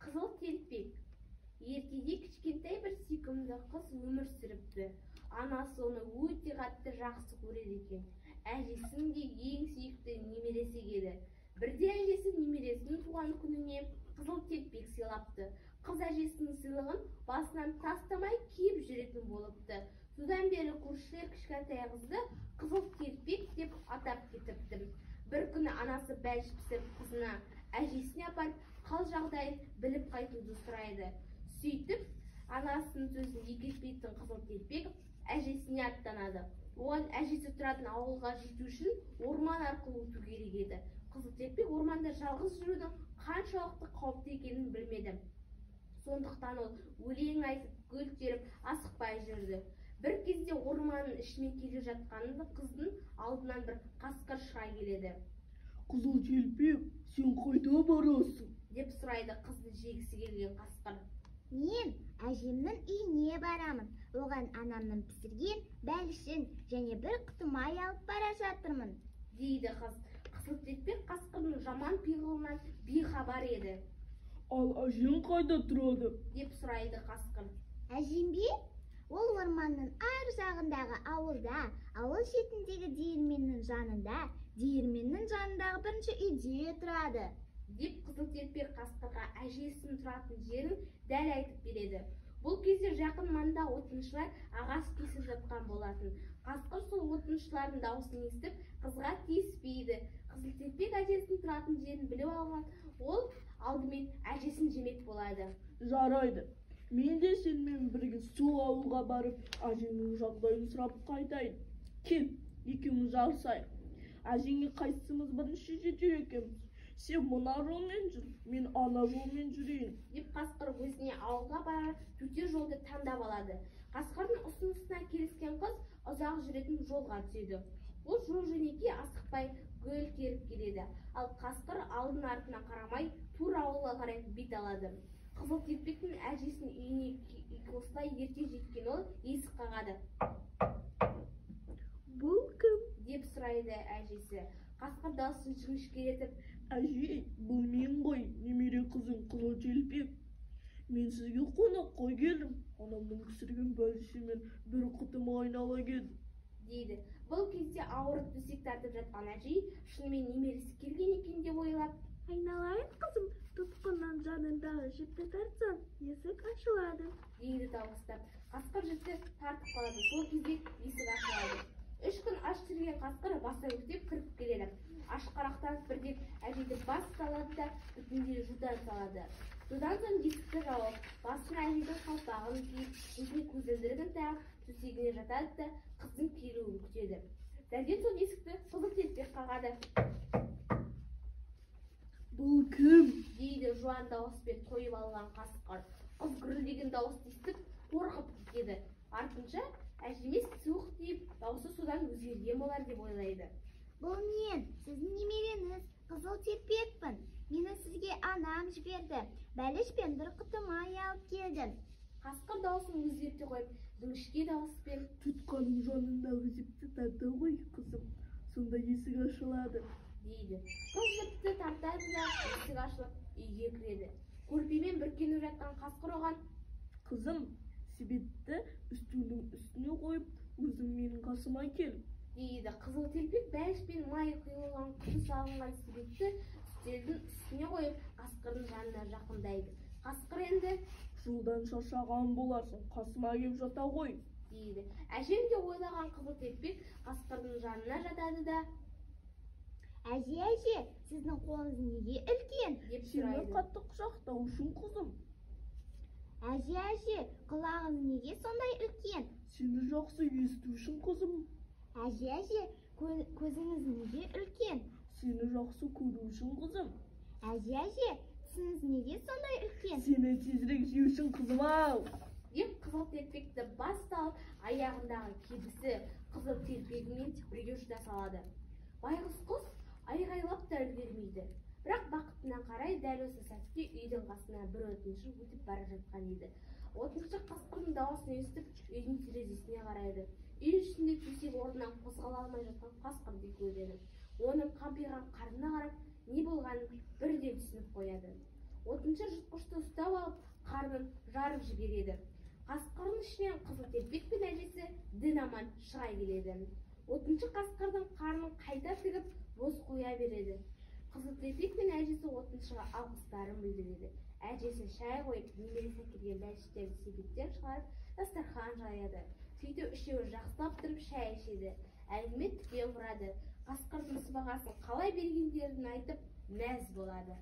Қызыл телпек. Ертеде кішкентай бір сүйкімді қыз өмір сүріпті. Анасы оны өте қатты жақсы көреді екен. Әжесінің де ең сүйікті немересі еді. Бірде әжесі немересінің туған күніне қызыл телпек сыйлапты. Қыз әжесінің сыйлығын басынан тастамай киіп жүретін болыпты. Содан бері көршілер кішкентай қызды қызыл телпек деп атап кетіпті. Бір күні анасы бәліш пісіріп қызына әжесіне апарып қал жағдайын біліп қайтуды сұрайды. Сөйтіп, анасының сөзін екетпейтін қызыл телпек әжесіне аттанады. Оған әжесі тұратын ауылға жету үшін орман арқылы өту керек еді. Қызыл телпек орманда жалғыз жүрудің қаншалықты қауіпті екенін білмеді. Сондықтан ол өлең айтып, гүл теріп, асықпай жүрді. Бір кезде орманның ішімен келе жатқанында қыздың алдынан бір қасқыр шыға келеді. Қызыл телпек, сен қайда барасың? Деп сұрайды қызды жегісі келген қасқыр. Мен әжемнің үйіне барамын. Оған анамның пісірген бәлішін және бір құты май алып бара жатырмын, дейді қыз. Қызыл телпек қасқырдың жаман пиғылынан бейхабар еді. Ал әжең қайда тұрады? Деп сұрайды қасқыр. Әжем бе? Ол орманның ар жағындағы ауылда, ауыл шетіндегі диірменнің жанындағы бірінші үйде тұрады. Деп қызыл телпек қасқырға әжесінің тұратын жерін дәл айтып береді. Бұл кезде жақын маңда отыншылар ағаш кесіп жатқан болатын. Қасқыр сол отыншылардың дауысын естіп, қызға тиіспейді. Қызыл телпек әжесінің тұратын жерін біліп алған, ол алдымен әжесін жемек болады. Жарайды. Мен де сенімен бірге сол ауылға барып, әжеңнің жағдайын сұрап қайтайын. Кел, екеуміз жарысайық. Әжеңе қайсымыз бірінші жетер екенбіз? Сен мына жолмен жүр, мен ана жолмен жүрейін. Деп қасқыр өзіне ауылға барар төте жолды таңдап алады. Қасқырдың ұсынысына келіскен қыз ұзақ жүретін жолға түседі. Ол жол-жөнекей асықпай гүл теріп келеді. Ал қасқыр алдын артына қарамай тура ауылға қарай бет алады. Қызыл телпектің әжесінің үйіне осылай ерте жеткен ол есік қағады. Бұл кім? Деп сұрайды әжесі. Қасқыр дауысын жіңішкелетіп, әже, бұл мен ғой, немере қызың қызыл телпек. Мен сізге қонаққа келдім. Анамның пісірген бәлішімен бір құты майын ала келдім, дейді. Бұл кезде ауырып төсек тартып жатқан әжей шынымен немересі келген екен деп ойлап, айналайын қызым, тұтқыннан жанындағы жіпті тартсаң, есік ашылады, дейді дауыстап. Қасқыр жіпті тартып қалады. Сол кезде есік ашылады. 3 күн аш жүрген қасқыр баса көктеп кіріп келеді. Ашқарақтанып бірден әжейді бас салады да бүтіндей жудан салады. Содан соң есікті жауып, басына әжейдің қалпағын киіп, өзіне көзілдірігін тағып, төсегіне жатады да қыздың келуін күтеді. Дәлден соң есікті қызыл телпек қағады. бұл кім? Дейді жуан дауыспен тойып алған қасқыр. Қыз гүрілдеген дауысты естіп қорқып кетеді. Артынша әжемес суық тиіп, дауысы содан өзгерген болар деп ойлайды. Бұл мен, сіздің немереңіз, қызыл телпекпін. Мені сізге анам жіберді. Бәліш пен бір құты май алып келдім. Қасқыр дауысын өзгерте қойып, жіңішке дауыспен, Тұтқаның жанындағы жіпті тарта ғой, қызым. Сонда есік ашылады, дейді. Қыз жіпті тартады да есік ашылып үйге кіреді. Көрпемен бүркеніп жатқан қасқыр оған, қызым, себетті үстіңнің үстіне қойып, өзің менің қасыма кел, дейді. Қызыл телпек бәліш пен май құйылған құты салынған себетті үстелдің үстіне қойып, қасқырдың жанына жақындайды. Қасқыр енді, жолдан шаршаған боларсың, қасыма кеп жата ғой, дейді. Әжем де ойлаған қызыл телпек қасқырдың жанына жатады да, Әже, сіздің қолыңыз неге үлкен? деп сені сұрайды. қатты құшақтау үшін, қызым. Әже, құлағыңыз неге сондай үлкен? Сені жақсы есту үшін, қызым. Әже, көзіңіз неге үлкен? Сені жақсы көру үшін, қызым. Әже, тісіңіз неге сондай үлкен? Сені тезірек жеу үшін, қызым-ау. Деп қызыл телпекті бас салып, аяғындағы кебісі қызыл телпегімен бірге жұта салады. Байғұс құс айғайлап та үлгермейді. Бірақ бақытына қарай дәл осы сәтте үйдің қасына бір отыншы өтіп бара жатқан еді. Отыншы қасқырдың дауысын естіп, үйдің терезесіне қарайды. Үй ішінде төсек орнынан қозғала алмай жатқан қасқырды көреді. Оның қампиған қарнына қарап, не болғанын бірден түсініп қояды. отыншы жыртқышты ұстап алып қарнын жарып жібереді. Қасқырдың ішінен Қызылтепек пен әжесі дін аман шыға келеді. Отыншы қасқырдың қарнын қайта тігіп бос қоя береді. Қызылтепек пен әжесі отыншыға алғыстарын білдіреді. Әжесі шай қойып, немересі әкелген бәліштерді себеттен шығарып, дастархан жаяды. Сөйтіп үшеуі жақсылап тұрып шай ішеді. Әңгіме түгел құрады. Қасқырдың сыбағасын қалай бергендерін айтып мәз болады.